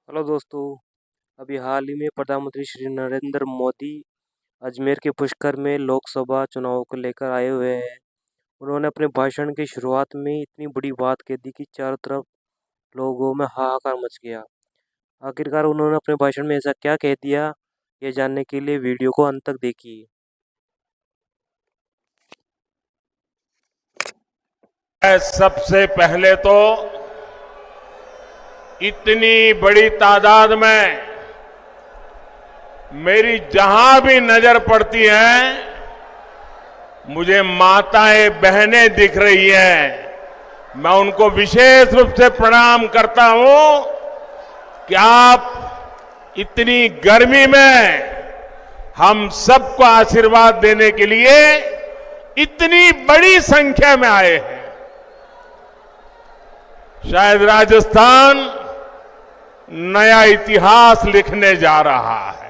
Hello दोस्तों। अभी हाल ही में प्रधानमंत्री श्री नरेंद्र मोदी अजमेर के पुष्कर में लोकसभा चुनाव को लेकर आए हुए हैं। उन्होंने अपने भाषण की शुरुआत में इतनी बड़ी बात कह दी कि चारों तरफ लोगों में हाहाकार मच गया। आखिरकार उन्होंने अपने भाषण में ऐसा क्या कह दिया, ये जानने के लिए वीडियो को अंत तक देखिए। सबसे पहले तो इतनी बड़ी तादाद में मेरी जहां भी नजर पड़ती है मुझे माताएं बहनें दिख रही हैं। मैं उनको विशेष रूप से प्रणाम करता हूं कि आप इतनी गर्मी में हम सबको आशीर्वाद देने के लिए इतनी बड़ी संख्या में आए हैं। शायद राजस्थान नया इतिहास लिखने जा रहा है।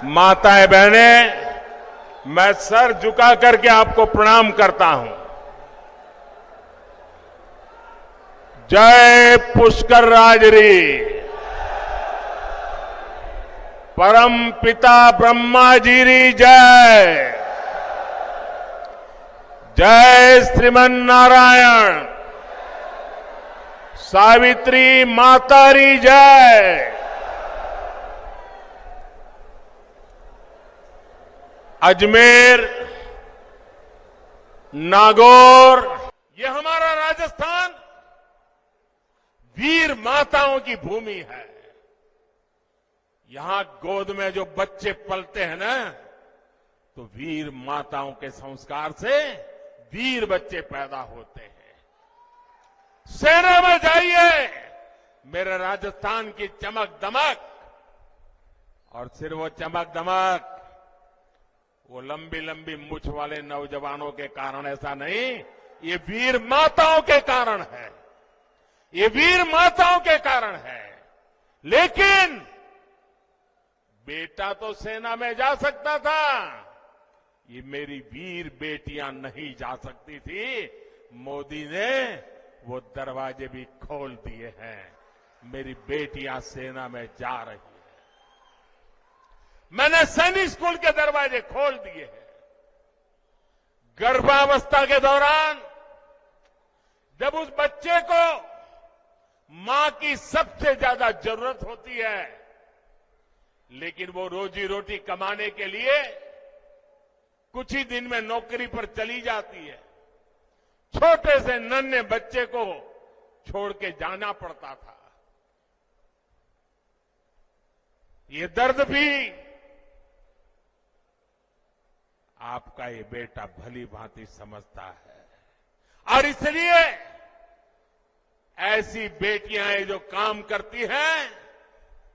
माताएं बहनें, मैं सर झुका करके आपको प्रणाम करता हूं। जय पुष्कर राजरी। परम पिता ब्रह्मा जी री जय। जय श्रीमन नारायण। सावित्री मातारी जय। अजमेर, नागौर, ये हमारा राजस्थान वीर माताओं की भूमि है। यहां गोद में जो बच्चे पलते हैं ना, तो वीर माताओं के संस्कार से वीर बच्चे पैदा होते हैं। सेना में जाइए, मेरे राजस्थान की चमक दमक, और सिर्फ वो चमक दमक वो लंबी लंबी मूछ वाले नौजवानों के कारण ऐसा नहीं, ये वीर माताओं के कारण है। ये वीर माताओं के कारण है। लेकिन बेटा तो सेना में जा सकता था, ये मेरी वीर बेटियां नहीं जा सकती थी। मोदी ने वो दरवाजे भी खोल दिए हैं। मेरी बेटियां सेना में जा रही है। मैंने सैनिक स्कूल के दरवाजे खोल दिए हैं। गर्भावस्था के दौरान जब उस बच्चे को मां की सबसे ज्यादा जरूरत होती है, लेकिन वो रोजी रोटी कमाने के लिए कुछ ही दिन में नौकरी पर चली जाती है, छोटे से नन्हे बच्चे को छोड़ के जाना पड़ता था। ये दर्द भी आपका ये बेटा भली भांति समझता है। और इसलिए ऐसी बेटियां जो काम करती हैं,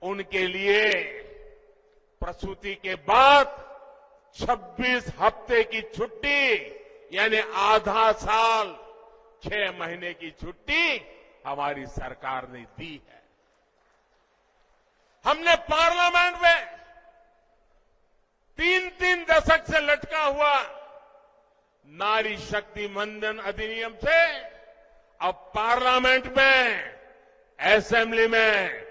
उनके लिए प्रसूति के बाद 26 हफ्ते की छुट्टी, यानी आधा साल 6 महीने की छुट्टी हमारी सरकार ने दी है। हमने पार्लियामेंट में 3-3 दशक से लटका हुआ नारी शक्ति वंदन अधिनियम से अब पार्लियामेंट में, असेंबली में,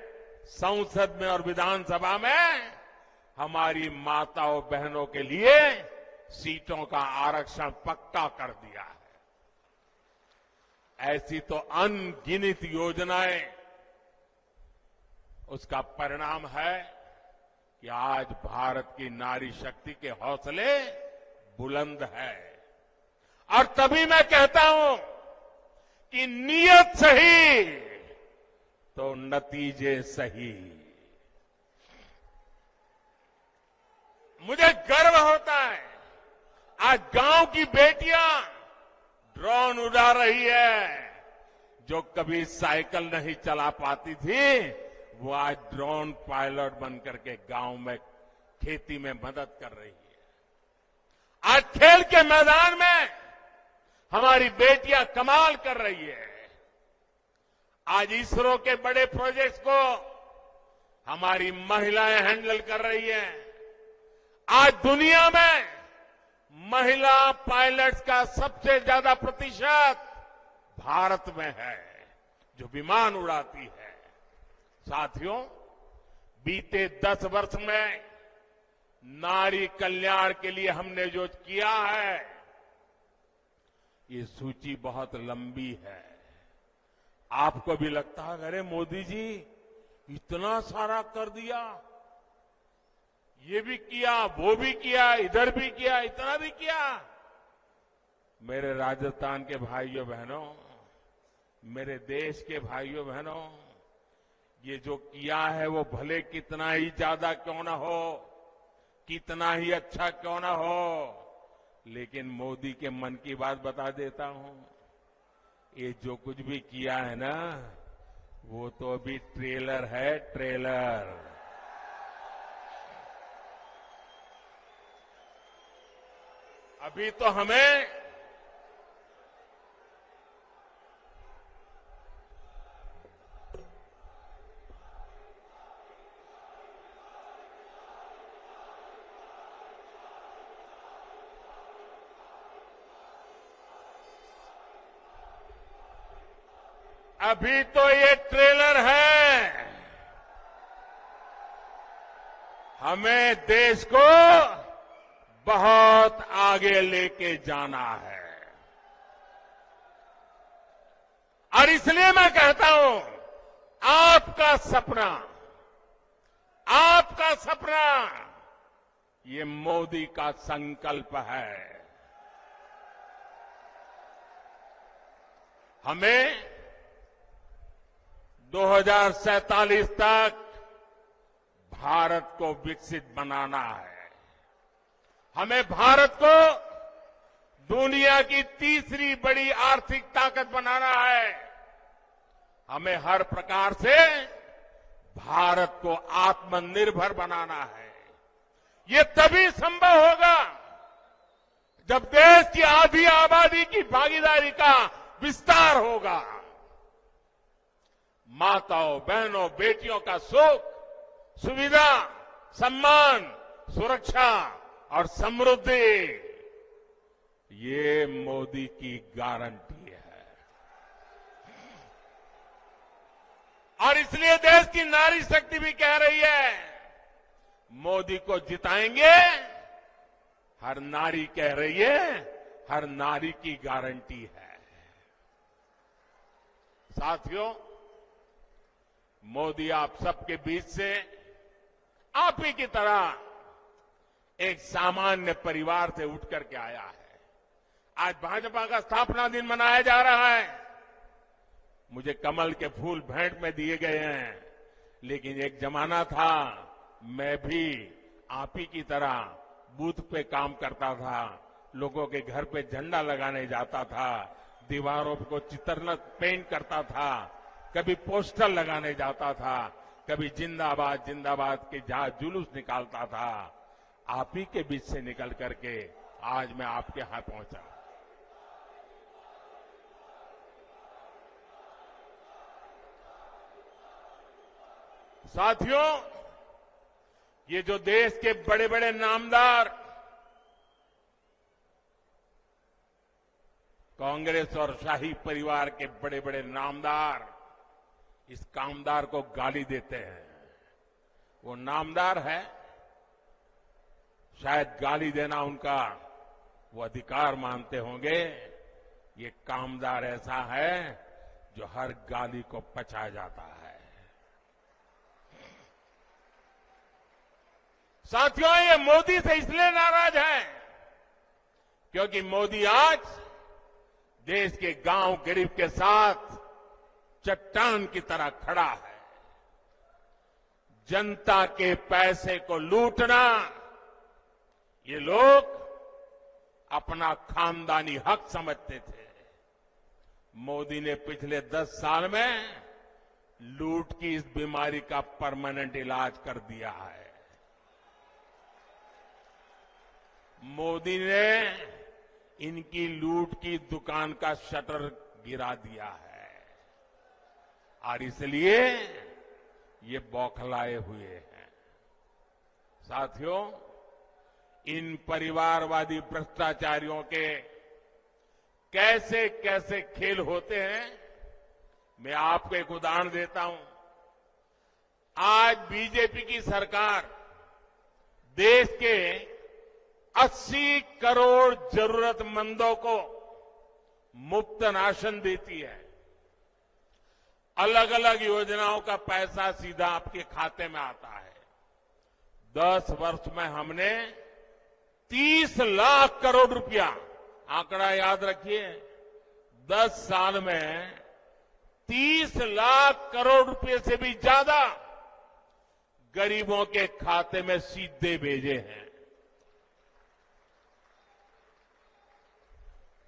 संसद में और विधानसभा में हमारी माताओं बहनों के लिए सीटों का आरक्षण पक्का कर दिया है। ऐसी तो अनगिनत योजनाएं, उसका परिणाम है कि आज भारत की नारी शक्ति के हौसले बुलंद है। और तभी मैं कहता हूं कि नीयत सही तो नतीजे सही। मुझे गर्व होता है, आज गांव की बेटियां ड्रोन उड़ा रही है। जो कभी साइकिल नहीं चला पाती थी, वो आज ड्रोन पायलट बनकर के गांव में खेती में मदद कर रही है। आज खेल के मैदान में हमारी बेटियां कमाल कर रही है। आज इसरो के बड़े प्रोजेक्ट्स को हमारी महिलाएं हैंडल कर रही हैं। आज दुनिया में महिला पायलट्स का सबसे ज्यादा प्रतिशत भारत में है। जो विमान उड़ाती है। साथियों, बीते 10 वर्ष में नारी कल्याण के लिए हमने जो किया है, ये सूची बहुत लंबी है। आपको भी लगता है अरे मोदी जी इतना सारा कर दिया, ये भी किया, वो भी किया, इधर भी किया, इतना भी किया। मेरे राजस्थान के भाइयों बहनों, मेरे देश के भाइयों बहनों, ये जो किया है वो भले कितना ही ज्यादा क्यों ना हो, कितना ही अच्छा क्यों ना हो, लेकिन मोदी के मन की बात बता देता हूं, ये जो कुछ भी किया है ना, वो तो अभी ट्रेलर है, ट्रेलर। अभी तो हमें अभी तो ये ट्रेलर है। हमें देश को बहुत आगे लेके जाना है। और इसलिए मैं कहता हूं, आपका सपना ये मोदी का संकल्प है। हमें 2047 तक भारत को विकसित बनाना है। हमें भारत को दुनिया की तीसरी बड़ी आर्थिक ताकत बनाना है। हमें हर प्रकार से भारत को आत्मनिर्भर बनाना है। ये तभी संभव होगा जब देश की आधी आबादी की भागीदारी का विस्तार होगा। माताओं, बहनों, बेटियों का सुख, सुविधा, सम्मान, सुरक्षा और समृद्धि, ये मोदी की गारंटी है। और इसलिए देश की नारी शक्ति भी कह रही है, मोदी को जिताएंगे। हर नारी कह रही है, हर नारी की गारंटी है। साथियों, मोदी आप सबके बीच से आप ही की तरह एक सामान्य परिवार से उठ करके आया है। आज भाजपा का स्थापना दिन मनाया जा रहा है। मुझे कमल के फूल भेंट में दिए गए हैं, लेकिन एक जमाना था मैं भी आप ही की तरह बूथ पे काम करता था, लोगों के घर पे झंडा लगाने जाता था, दीवारों को चित्र पेंट करता था, कभी पोस्टर लगाने जाता था, कभी जिंदाबाद जिंदाबाद के जहां जुलूस निकालता था। आप ही के बीच से निकल करके आज मैं आपके यहां पहुंचा। साथियों, ये जो देश के बड़े बड़े नामदार कांग्रेस और शाही परिवार के बड़े बड़े नामदार इस कामदार को गाली देते हैं, वो नामदार है, शायद गाली देना उनका वो अधिकार मानते होंगे। ये कामदार ऐसा है जो हर गाली को पचा जाता है। साथियों, ये मोदी से इसलिए नाराज है क्योंकि मोदी आज देश के गांव गरीब के साथ चट्टान की तरह खड़ा है। जनता के पैसे को लूटना ये लोग अपना खानदानी हक समझते थे। मोदी ने पिछले 10 साल में लूट की इस बीमारी का परमानेंट इलाज कर दिया है। मोदी ने इनकी लूट की दुकान का शटर गिरा दिया है और इसलिए ये बौखलाए हुए हैं। साथियों, इन परिवारवादी भ्रष्टाचारियों के कैसे कैसे खेल होते हैं, मैं आपको एक उदाहरण देता हूं। आज बीजेपी की सरकार देश के 80 करोड़ जरूरतमंदों को मुफ्त राशन देती है। अलग अलग योजनाओं का पैसा सीधा आपके खाते में आता है। 10 वर्ष में हमने 30 लाख करोड़ रुपया, आंकड़ा याद रखिए, 10 साल में 30 लाख करोड़ रुपए से भी ज्यादा गरीबों के खाते में सीधे भेजे हैं।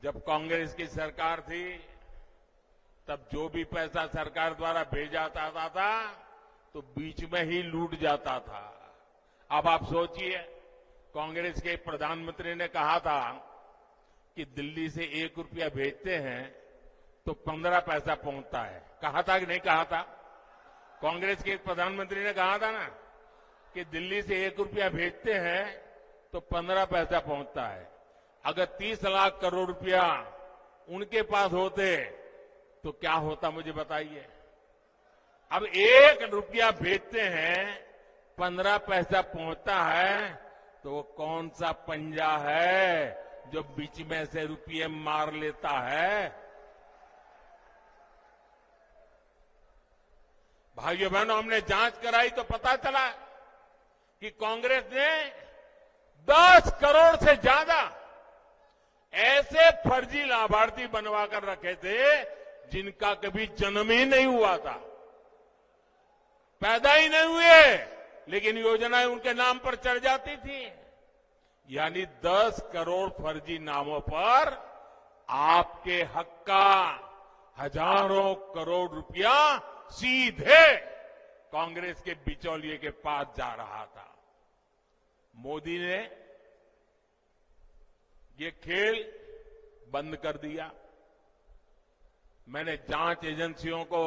जब कांग्रेस की सरकार थी तब जो भी पैसा सरकार द्वारा भेजा जाता था तो बीच में ही लूट जाता था। अब आप सोचिए, कांग्रेस के प्रधानमंत्री ने कहा था कि दिल्ली से 1 रुपया भेजते हैं तो 15 पैसा पहुंचता है। कहा था कि नहीं कहा था? कांग्रेस के एक प्रधानमंत्री ने कहा था ना कि दिल्ली से 1 रुपया भेजते हैं तो 15 पैसा पहुंचता है। अगर 30 लाख करोड़ रुपया उनके पास होते तो क्या होता, मुझे बताइए। अब 1 रुपया भेजते हैं, 15 पैसा पहुंचता है, तो वो कौन सा पंजा है जो बीच में से रुपये मार लेता है? भाइयों बहनों, हमने जांच कराई तो पता चला कि कांग्रेस ने 10 करोड़ से ज्यादा ऐसे फर्जी लाभार्थी बनवा कर रखे थे जिनका कभी जन्म ही नहीं हुआ था, पैदा ही नहीं हुए, लेकिन योजनाएं उनके नाम पर चढ़ जाती थी। यानी 10 करोड़ फर्जी नामों पर आपके हक का हजारों करोड़ रुपया सीधे कांग्रेस के बिचौलिए के पास जा रहा था। मोदी ने ये खेल बंद कर दिया। मैंने जांच एजेंसियों को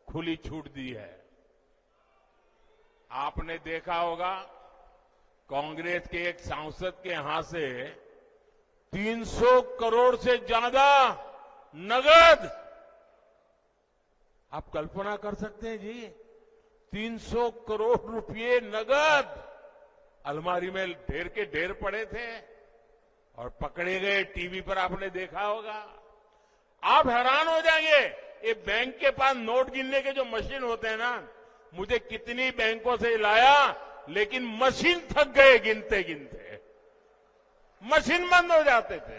खुली छूट दी है। आपने देखा होगा, कांग्रेस के एक सांसद के यहां से 300 करोड़ से ज्यादा नगद, आप कल्पना कर सकते हैं जी, 300 करोड़ रुपए नगद अलमारी में ढेर के ढेर पड़े थे और पकड़े गए। टीवी पर आपने देखा होगा। आप हैरान हो जाएंगे, ये बैंक के पास नोट गिनने के जो मशीन होते हैं ना, मुझे कितनी बैंकों से लाया, लेकिन मशीन थक गए गिनते गिनते, मशीन बंद हो जाते थे,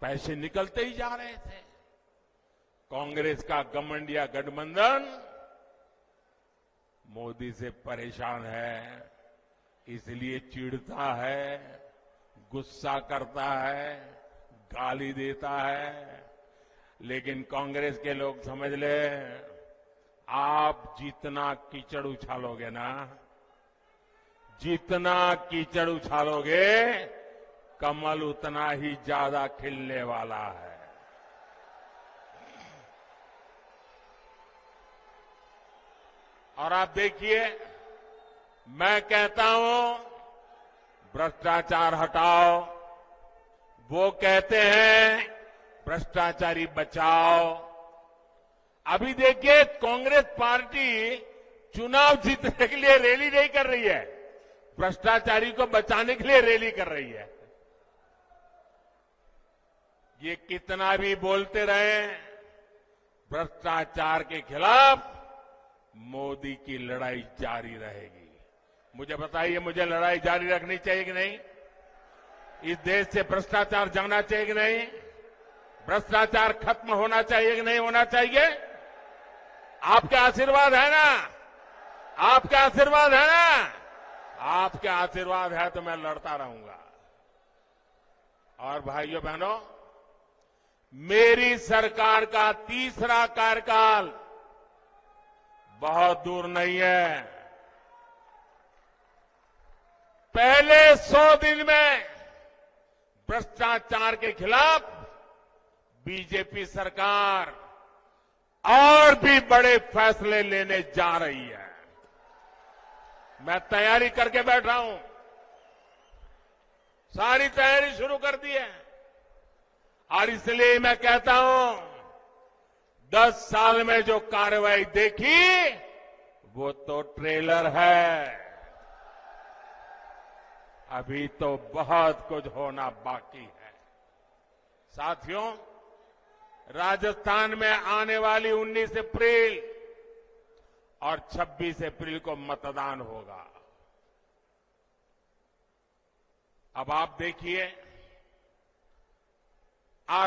पैसे निकलते ही जा रहे थे। कांग्रेस का घमंडिया गठबंधन मोदी से परेशान है, इसलिए चिढ़ता है, गुस्सा करता है, गाली देता है। लेकिन कांग्रेस के लोग समझ ले, आप जितना कीचड़ उछालोगे ना, जितना कीचड़ उछालोगे, कमल उतना ही ज्यादा खिलने वाला है। और आप देखिए, मैं कहता हूं भ्रष्टाचार हटाओ, वो कहते हैं भ्रष्टाचारी बचाओ। अभी देखिए, कांग्रेस पार्टी चुनाव जीतने के लिए रैली नहीं कर रही है, भ्रष्टाचारी को बचाने के लिए रैली कर रही है। ये कितना भी बोलते रहे, भ्रष्टाचार के खिलाफ मोदी की लड़ाई जारी रहेगी। मुझे बताइए, मुझे लड़ाई जारी रखनी चाहिए कि नहीं? इस देश से भ्रष्टाचार जाना चाहिए कि नहीं? भ्रष्टाचार खत्म होना चाहिए कि नहीं होना चाहिए? आपके आशीर्वाद है ना? आपके आशीर्वाद है ना? आपके आशीर्वाद है तो मैं लड़ता रहूंगा। और भाइयों बहनों, मेरी सरकार का तीसरा कार्यकाल बहुत दूर नहीं है। पहले 100 दिन में भ्रष्टाचार के खिलाफ बीजेपी सरकार और भी बड़े फैसले लेने जा रही है। मैं तैयारी करके बैठा हूं, सारी तैयारी शुरू कर दी है। और इसलिए मैं कहता हूं, 10 साल में जो कार्रवाई देखी वो तो ट्रेलर है। अभी तो बहुत कुछ होना बाकी है। साथियों, राजस्थान में आने वाली 19 अप्रैल और 26 अप्रैल को मतदान होगा। अब आप देखिए,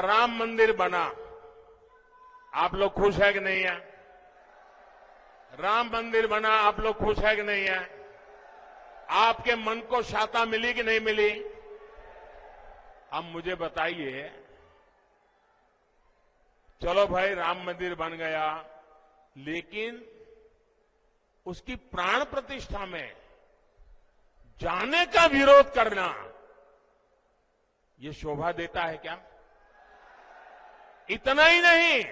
राम मंदिर बना, आप लोग खुश है कि नहीं है? राम मंदिर बना, आप लोग खुश है कि नहीं है? आपके मन को शांति मिली कि नहीं मिली? अब मुझे बताइए, चलो भाई राम मंदिर बन गया, लेकिन उसकी प्राण प्रतिष्ठा में जाने का विरोध करना, ये शोभा देता है क्या? इतना ही नहीं,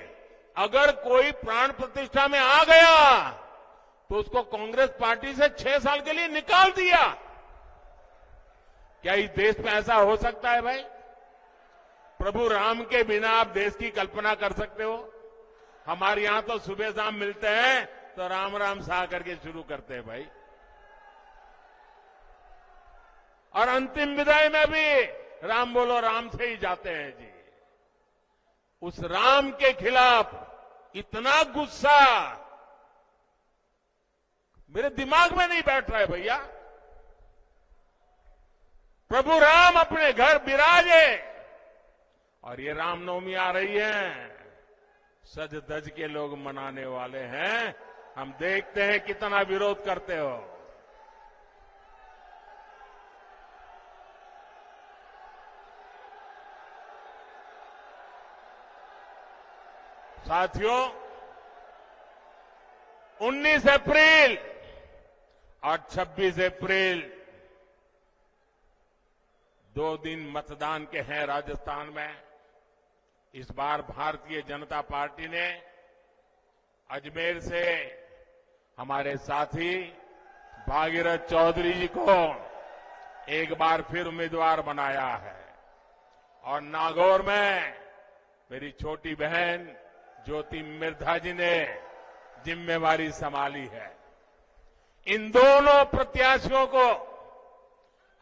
अगर कोई प्राण प्रतिष्ठा में आ गया तो उसको कांग्रेस पार्टी से 6 साल के लिए निकाल दिया। क्या इस देश में ऐसा हो सकता है भाई? प्रभु राम के बिना आप देश की कल्पना कर सकते हो? हमारे यहां तो सुबह शाम मिलते हैं तो राम राम सा करके शुरू करते हैं भाई, और अंतिम विदाई में भी राम बोलो राम से ही जाते हैं जी। उस राम के खिलाफ इतना गुस्सा मेरे दिमाग में नहीं बैठ रहा है भैया। प्रभु राम अपने घर विराजे, और ये रामनवमी आ रही है, सज धज के लोग मनाने वाले हैं। हम देखते हैं कितना विरोध करते हो। साथियों, 19 अप्रैल और 26 अप्रैल 2 दिन मतदान के हैं राजस्थान में। इस बार भारतीय जनता पार्टी ने अजमेर से हमारे साथी भागीरथ चौधरी जी को एक बार फिर उम्मीदवार बनाया है, और नागौर में मेरी छोटी बहन ज्योति मिर्धा जी ने जिम्मेवारी संभाली है। इन दोनों प्रत्याशियों को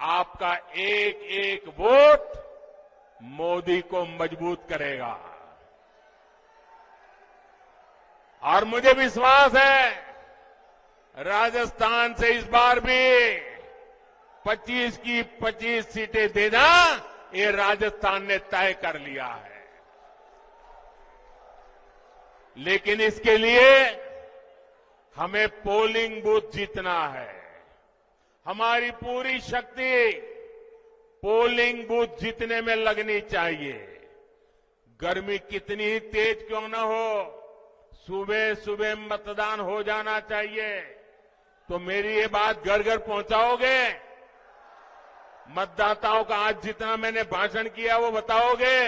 आपका एक एक वोट मोदी को मजबूत करेगा, और मुझे विश्वास है राजस्थान से इस बार भी 25 की 25 सीटें देना ये राजस्थान ने तय कर लिया है। लेकिन इसके लिए हमें पोलिंग बूथ जीतना है। हमारी पूरी शक्ति पोलिंग बूथ जीतने में लगनी चाहिए। गर्मी कितनी ही तेज क्यों न हो, सुबह सुबह मतदान हो जाना चाहिए। तो मेरी ये बात घर घर पहुंचाओगे? मतदाताओं का आज जितना मैंने भाषण किया वो बताओगे?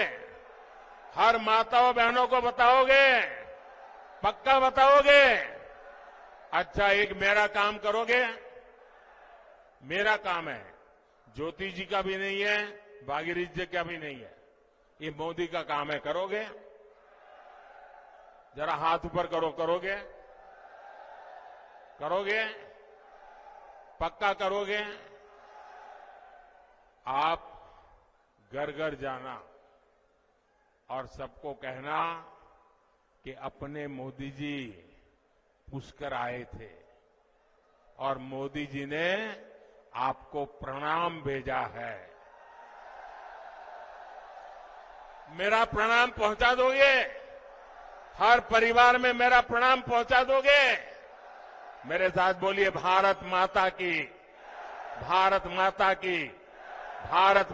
हर माताओं बहनों को बताओगे? पक्का बताओगे? अच्छा, एक मेरा काम करोगे? मेरा काम है, ज्योति जी का भी नहीं है, भागीरथ जी का भी नहीं है, ये मोदी का काम है। करोगे? जरा हाथ ऊपर करो। करोगे? करोगे? पक्का करोगे? आप घर घर जाना और सबको कहना कि अपने मोदी जी पुष्कर आए थे और मोदी जी ने आपको प्रणाम भेजा है। मेरा प्रणाम पहुंचा दोगे? हर परिवार में मेरा प्रणाम पहुंचा दोगे? मेरे साथ बोलिए, भारत माता की, भारत माता की, भारत